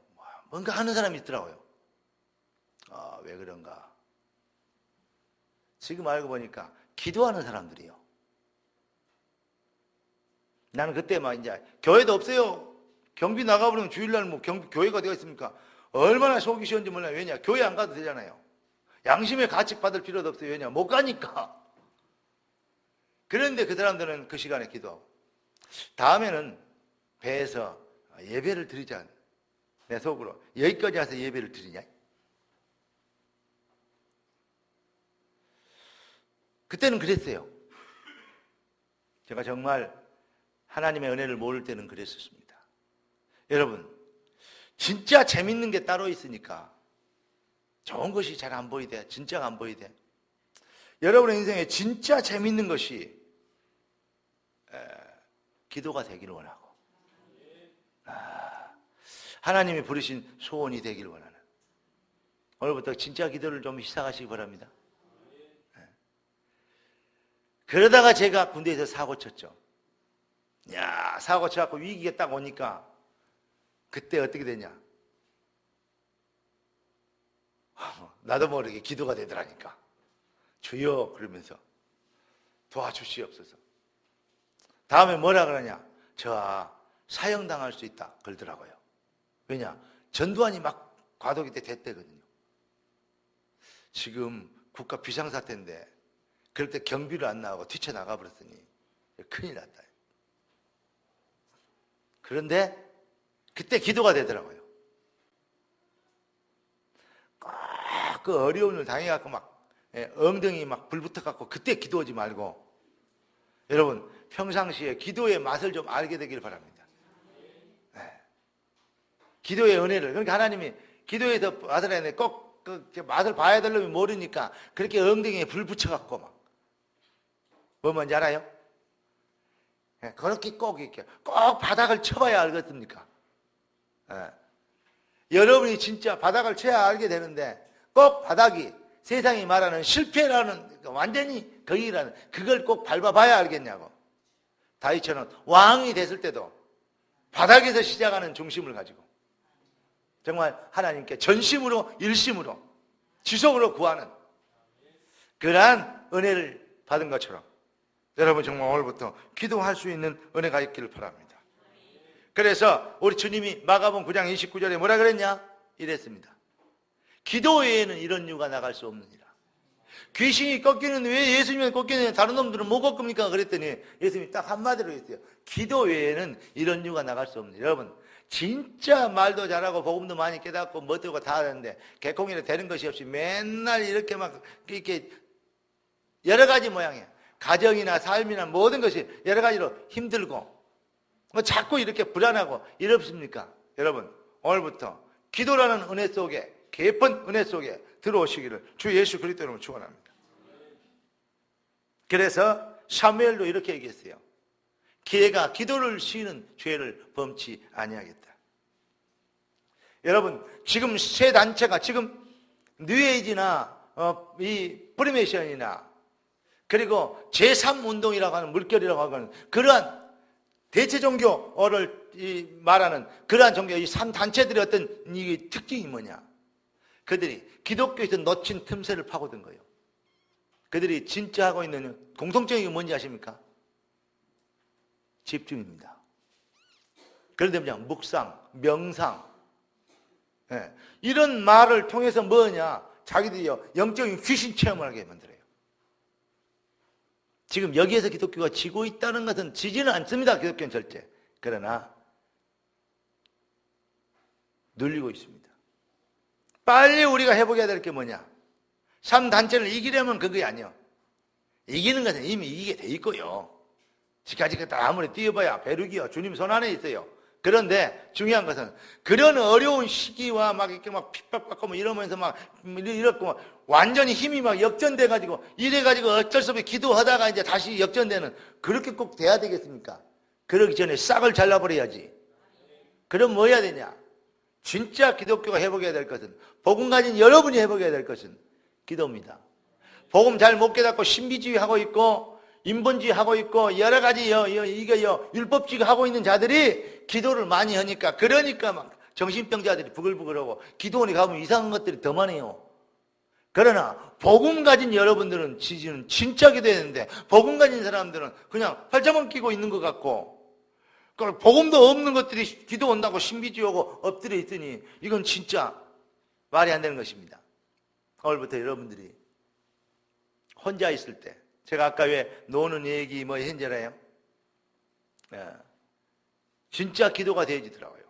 뭔가 하는 사람이 있더라고요. 왜 그런가? 지금 알고 보니까 기도하는 사람들이요. 나는 그때 이제 교회도 없어요. 경비 나가버리면 주일날 교회가 되어 있습니까? 얼마나 속이 시원지 몰라요. 왜냐? 교회 안 가도 되잖아요. 양심의 가책 받을 필요도 없어요. 왜냐? 못 가니까. 그런데 그 사람들은 그 시간에 기도하고 다음에는 배에서 예배를 드리자. 내 속으로 여기까지 와서 예배를 드리냐? 그때는 그랬어요. 제가 정말 하나님의 은혜를 모를 때는 그랬었습니다. 여러분 진짜 재밌는 게 따로 있으니까 좋은 것이 잘 안 보이대. 진짜가 안 보이대. 여러분의 인생에 진짜 재밌는 것이 기도가 되기를 원하고 하나님이 부르신 소원이 되기를 원하는, 오늘부터 진짜 기도를 좀 시작하시기 바랍니다. 그러다가 제가 군대에서 사고 쳤죠. 사고 쳐갖고 위기가 딱 오니까 그때 어떻게 되냐, 나도 모르게 기도가 되더라니까. 주여 그러면서 도와주시옵소서. 다음에 뭐라 그러냐, 저 사형당할 수 있다 그러더라고요. 왜냐, 전두환이 막 과도기 때 됐대거든요. 지금 국가 비상사태인데 그럴 때 경비를 안 나가고 뛰쳐나가 버렸더니 큰일 났다. 그런데 그때 기도가 되더라고요. 꼭 그 어려움을 당해갖고 막 엉덩이 막 불 붙어갖고 그때 기도하지 말고, 여러분 평상시에 기도의 맛을 좀 알게 되길 바랍니다. 기도의 은혜를, 그러니까 하나님이 기도에서 받으려는데 꼭 그 맛을 봐야 되려면 모르니까 그렇게 엉덩이에 불 붙여갖고 막, 뭐 뭔지 알아요? 그렇게 꼭 이렇게 꼭 바닥을 쳐봐야 알겠습니까? 여러분이 진짜 바닥을 쳐야 알게 되는데, 꼭 바닥이 세상이 말하는 실패라는, 완전히 거기라는 그걸 꼭 밟아봐야 알겠냐고. 다윗처럼 왕이 됐을 때도 바닥에서 시작하는 중심을 가지고 정말 하나님께 전심으로 일심으로 지속으로 구하는 그러한 은혜를 받은 것처럼 여러분 정말 오늘부터 기도할 수 있는 은혜가 있기를 바랍니다. 그래서 우리 주님이 마가복음 9장 29절에 뭐라 그랬냐? 이랬습니다. 기도 외에는 이런 유가 나갈 수 없느니라. 귀신이 꺾이는데 왜 예수님은 꺾이느냐, 다른 놈들은 못 꺾습니까? 그랬더니 예수님이 딱 한마디로 했어요. 기도 외에는 이런 유가 나갈 수 없느니라. 여러분 진짜 말도 잘하고 복음도 많이 깨닫고 멋지고 다 하는데 개콩이라 되는 것이 없이 맨날 이렇게 막 이렇게 여러 가지 모양이에요. 가정이나 삶이나 모든 것이 여러 가지로 힘들고 자꾸 이렇게 불안하고 이렇습니까? 여러분 오늘부터 기도라는 은혜 속에, 깊은 은혜 속에 들어오시기를 주 예수 그리스도 이름으로 축원합니다. 그래서 사무엘도 이렇게 얘기했어요. 기회가 기도를 쉬는 죄를 범치 아니하겠다. 여러분 지금 새 단체가 지금 뉴에이지나 이 프리메이션이나 그리고 제3운동이라고 하는 물결이라고 하는 그러한 대체 종교를 말하는 그러한 종교, 이 3단체들의 어떤 이 특징이 뭐냐? 그들이 기독교에서 놓친 틈새를 파고든 거예요. 그들이 진짜 하고 있는 공통적인 게 뭔지 아십니까? 집중입니다. 그런데 그냥 묵상, 명상, 이런 말을 통해서 뭐냐? 자기들이 영적인 귀신 체험을 하게 만들어요. 지금 여기에서 기독교가 지고 있다는 것은 지지는 않습니다. 기독교는 절대. 그러나 눌리고 있습니다. 빨리 우리가 해보게 될 게 뭐냐? 3단체를 이기려면 그게 아니에요. 이기는 것은 이미 이기게 돼 있고요. 지금까지 다 아무리 뛰어봐야 배르기요. 주님 손 안에 있어요. 그런데 중요한 것은 그런 어려운 시기와 막 이렇게 막 핍박받고 뭐 이러면서 막 이렇고 막 완전히 힘이 막 역전돼가지고 이래가지고 어쩔 수 없이 기도하다가 이제 다시 역전되는 그렇게 꼭 돼야 되겠습니까? 그러기 전에 싹을 잘라버려야지. 그럼 뭐 해야 되냐? 진짜 기독교가 회복해야 될 것은, 복음 가진 여러분이 회복해야 될 것은 기도입니다. 복음 잘 못 깨닫고 신비주의 하고 있고 인본주의 하고 있고 여러 가지 율법주의 하고 있는 자들이 기도를 많이 하니까, 그러니까 막 정신병자들이 부글부글하고 기도원에 가보면 이상한 것들이 더 많아요. 그러나 복음 가진 여러분들은 지지는 진짜 기도했는데 복음 가진 사람들은 그냥 팔자만 끼고 있는 것 같고, 복음도 없는 것들이 기도 온다고 신비주의하고 엎드려 있으니 이건 진짜 말이 안 되는 것입니다. 오늘부터 여러분들이 혼자 있을 때, 제가 아까 왜 노는 얘기 뭐 현재라요? 진짜 기도가 되어지더라고요.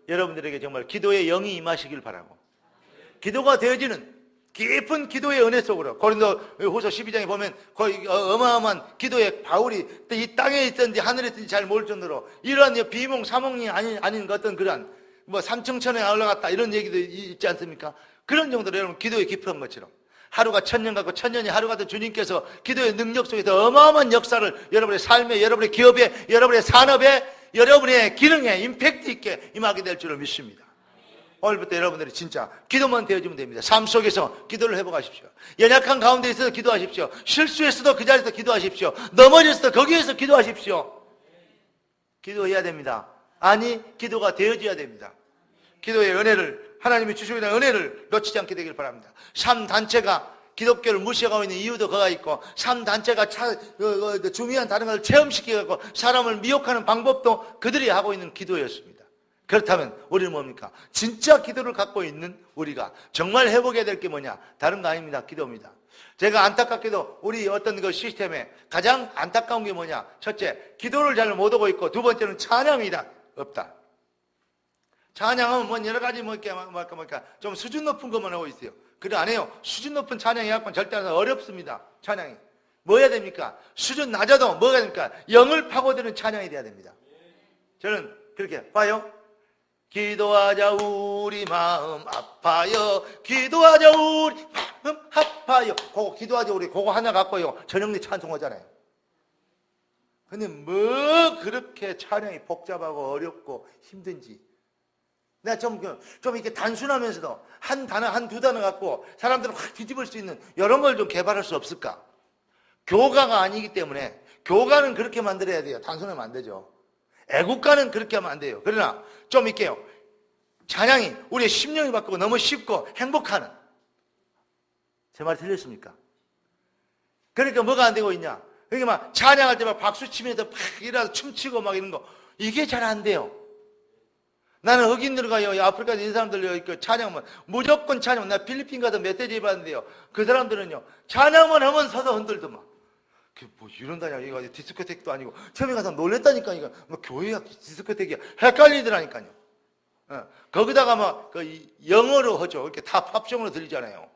여러분들에게 정말 기도의 영이 임하시길 바라고, 기도가 되어지는 깊은 기도의 은혜 속으로, 고린도후서 12장에 보면 거의 어마어마한 기도의 바울이 이 땅에 있든지 하늘에 있든지 잘 모를 정도로 이러한 비몽 사몽이 아닌 어떤 그러한 뭐 삼층천에 올라갔다 이런 얘기도 있지 않습니까? 그런 정도로 여러분 기도에 깊은 것처럼 하루가 천년 같고 천년이 하루 같은 주님께서 기도의 능력 속에서 어마어마한 역사를 여러분의 삶에, 여러분의 기업에, 여러분의 산업에, 여러분의 기능에 임팩트 있게 임하게 될 줄을 믿습니다. 오늘부터 여러분들이 진짜 기도만 되어주면 됩니다. 삶 속에서 기도를 해보가십시오. 연약한 가운데 있어서 기도하십시오. 실수했어도 그 자리에서 기도하십시오. 넘어졌어도 거기에서 기도하십시오. 기도해야 됩니다. 아니, 기도가 되어져야 됩니다. 기도의 은혜를, 하나님이 주시고 있는 은혜를 놓치지 않게 되길 바랍니다. 3단체가 기독교를 무시하고 있는 이유도 그가 있고, 3단체가 중요한 다른 것을 체험시키고 사람을 미혹하는 방법도 그들이 하고 있는 기도였습니다. 그렇다면 우리는 뭡니까? 진짜 기도를 갖고 있는 우리가 정말 해보게 될 게 뭐냐? 다른 거 아닙니다. 기도입니다. 제가 안타깝게도 우리 어떤 그 시스템에 가장 안타까운 게 뭐냐? 첫째, 기도를 잘 못하고 있고, 두 번째는 찬양이다. 없다. 찬양은 뭐 여러 가지 좀 수준 높은 것만 하고 있어요. 그래 안 해요. 수준 높은 찬양이 갖고는 절대 안 어렵습니다. 찬양이. 뭐 해야 됩니까? 수준 낮아도 뭐가 됩니까? 영을 파고드는 찬양이 돼야 됩니다. 저는 그렇게 봐요. 기도하자 우리 마음 아파요. 기도하자 우리 마음 아파요. 그거 기도하자 우리 그거 하나 갖고요. 저녁에 찬송하잖아요. 근데 뭐 그렇게 찬양이 복잡하고 어렵고 힘든지. 내가 좀 이렇게 단순하면서도 한 단어, 한두 단어 갖고 사람들을 확 뒤집을 수 있는 이런 걸 좀 개발할 수 없을까? 교가가 아니기 때문에 교가는 그렇게 만들어야 돼요. 단순하면 안 되죠. 애국가는 그렇게 하면 안 돼요. 그러나 좀 있게요. 찬양이 우리의 심령이 바꾸고 너무 쉽고 행복하는. 제 말 틀렸습니까? 그러니까 뭐가 안 되고 있냐? 그러니까 막 찬양할 때 막 박수 치면서 막 일어나서 춤추고 막 이런 거. 이게 잘 안 돼요. 나는 흑인들과 아프리카 있는 사람들 찬양하면 무조건 찬양. 나 필리핀 가서 멧돼지 봤는데요. 그 사람들은요. 찬양만 하면 서서 흔들더만. 뭐 이런다냐. 이거 디스코텍도 아니고. 처음에 가서 놀랬다니까. 이거 뭐 교회야 디스코텍이야. 헷갈리더라니까요. 거기다가 막 영어로 하죠. 이렇게 다 팝송으로 들리잖아요.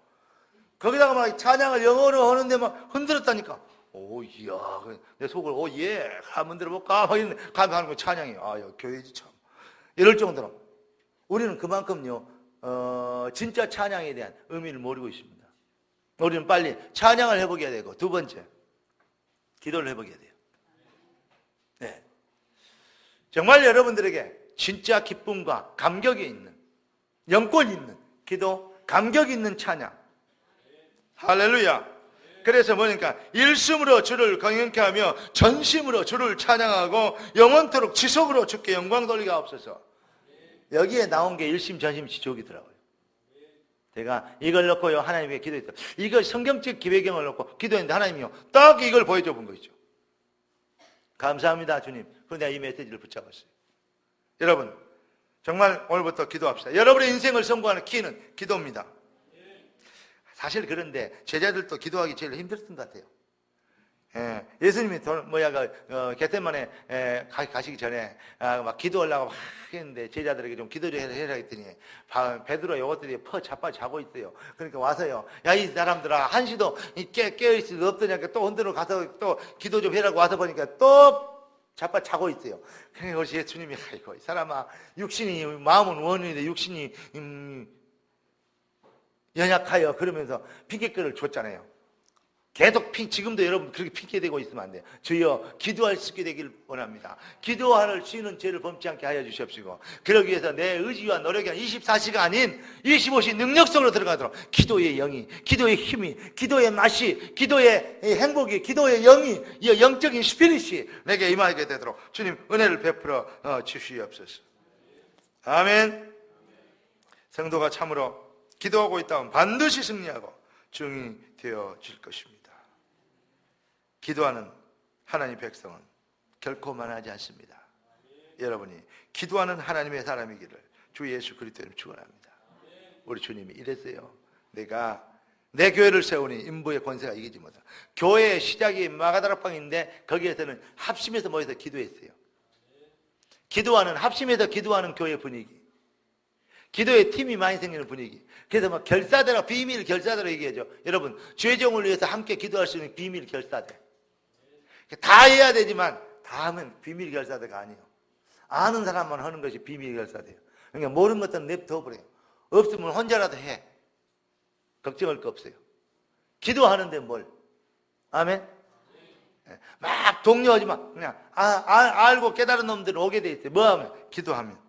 거기다가 막 찬양을 영어로 하는데 막 흔들었다니까. 오, 이야. 내 속을, 오, 예. 한번 들어볼까? 막 이런, 가면 하는 거 찬양이. 아, 교회지 참. 이럴 정도로. 우리는 그만큼요, 진짜 찬양에 대한 의미를 모르고 있습니다. 우리는 빨리 찬양을 해보게 되고, 두 번째, 기도를 해보게 돼요. 네. 정말 여러분들에게 진짜 기쁨과 감격이 있는, 영권 있는 기도, 감격 있는 찬양. 할렐루야. 그래서 뭐니까 일심으로 주를 경영케 하며 전심으로 주를 찬양하고 영원토록 지속으로 주께 영광 돌리게 하옵소서. 여기에 나온 게 일심 전심 지속이더라고요. 제가 이걸 놓고요 하나님께 기도했다. 이거 성경적 기배경을 놓고 기도했는데 하나님이요 딱 이걸 보여줘 본 거죠. 감사합니다 주님. 그런데 내가 이 메시지를 붙잡았어요. 여러분 정말 오늘부터 기도합시다. 여러분의 인생을 선고하는 키는 기도입니다. 사실 그런데 제자들도 기도하기 제일 힘들었던 것 같아요. 예수님이 겟세마네 가시기 전에 막 기도하려고 막 했는데 제자들에게 좀 기도 좀 해라 했더니 베드로 요것들이 자빠져 자고 있어요. 그러니까 와서요. 야, 이 사람들아 한시도 깨어있을 수 없더냐니까 또 흔들어 가서 또 기도 좀 해라고 와서 보니까 또 자빠 자고 있어요. 그러니까 예수님이 아이고 이 사람아 육신이 마음은 원인인데 육신이 연약하여 그러면서 핑계거리를 줬잖아요. 계속 지금도 여러분 그렇게 핑계대고 있으면 안 돼요. 주여 기도할 수 있게 되길 원합니다. 기도할 수 있는 죄를 범치 않게 하여 주시옵시고 그러기 위해서 내 의지와 노력이 24시가 아닌 25시 능력 속으로 들어가도록 기도의 영이, 기도의 힘이, 기도의 맛이, 기도의 행복이, 기도의 영이, 영적인 스피릿이 내게 임하게 되도록 주님 은혜를 베풀어 주시옵소서. 아멘. 성도가 참으로 기도하고 있다면 반드시 승리하고 증이 되어질 것입니다. 기도하는 하나님의 백성은 결코 만하지 않습니다. 여러분이 기도하는 하나님의 사람이기를 주 예수 그리스도님 축원합니다. 우리 주님이 이랬어요. 내가 내 교회를 세우니 인부의 권세가 이기지 못하. 교회의 시작이 마가다락방인데 거기에서는 합심해서 모여서 기도했어요. 기도하는 합심해서 기도하는 교회 분위기. 기도에 팀이 많이 생기는 분위기. 그래서 막 결사대라 비밀 결사대로 얘기하죠. 여러분 죄종을 위해서 함께 기도할 수 있는 비밀 결사대. 다 해야 되지만 다 하면 비밀 결사대가 아니에요. 아는 사람만 하는 것이 비밀 결사대예요. 그러니까 모르는 것들은 냅둬버려요. 없으면 혼자라도 해. 걱정할 거 없어요. 기도하는데 뭘? 아멘? 막 독려하지 마. 그냥 알고 깨달은 놈들은 오게 돼 있어요. 뭐 하면? 기도하면.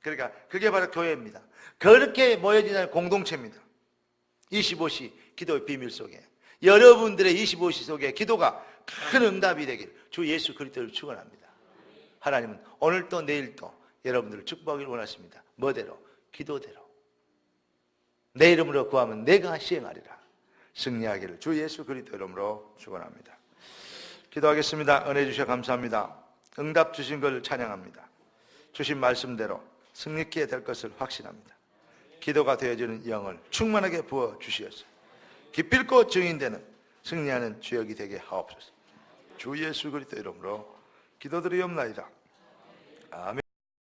그러니까 그게 바로 교회입니다. 그렇게 모여지는 공동체입니다. 25시 기도의 비밀 속에 여러분들의 25시 속에 기도가 큰 응답이 되길 주 예수 그리스도를 축원합니다. 하나님은 오늘도 내일도 여러분들을 축복하기를 원하십니다. 뭐대로? 기도대로. 내 이름으로 구하면 내가 시행하리라. 승리하기를 주 예수 그리스도 이름으로 축원합니다. 기도하겠습니다. 은혜 주셔 감사합니다. 응답 주신 걸 찬양합니다. 주신 말씀대로 승리케 될 것을 확신합니다. 기도가 되어지는 영을 충만하게 부어 주시옵소서. 기필코 증인되는 승리하는 주역이 되게 하옵소서. 주 예수 그리스도 이름으로 기도드리옵나이다. 아멘.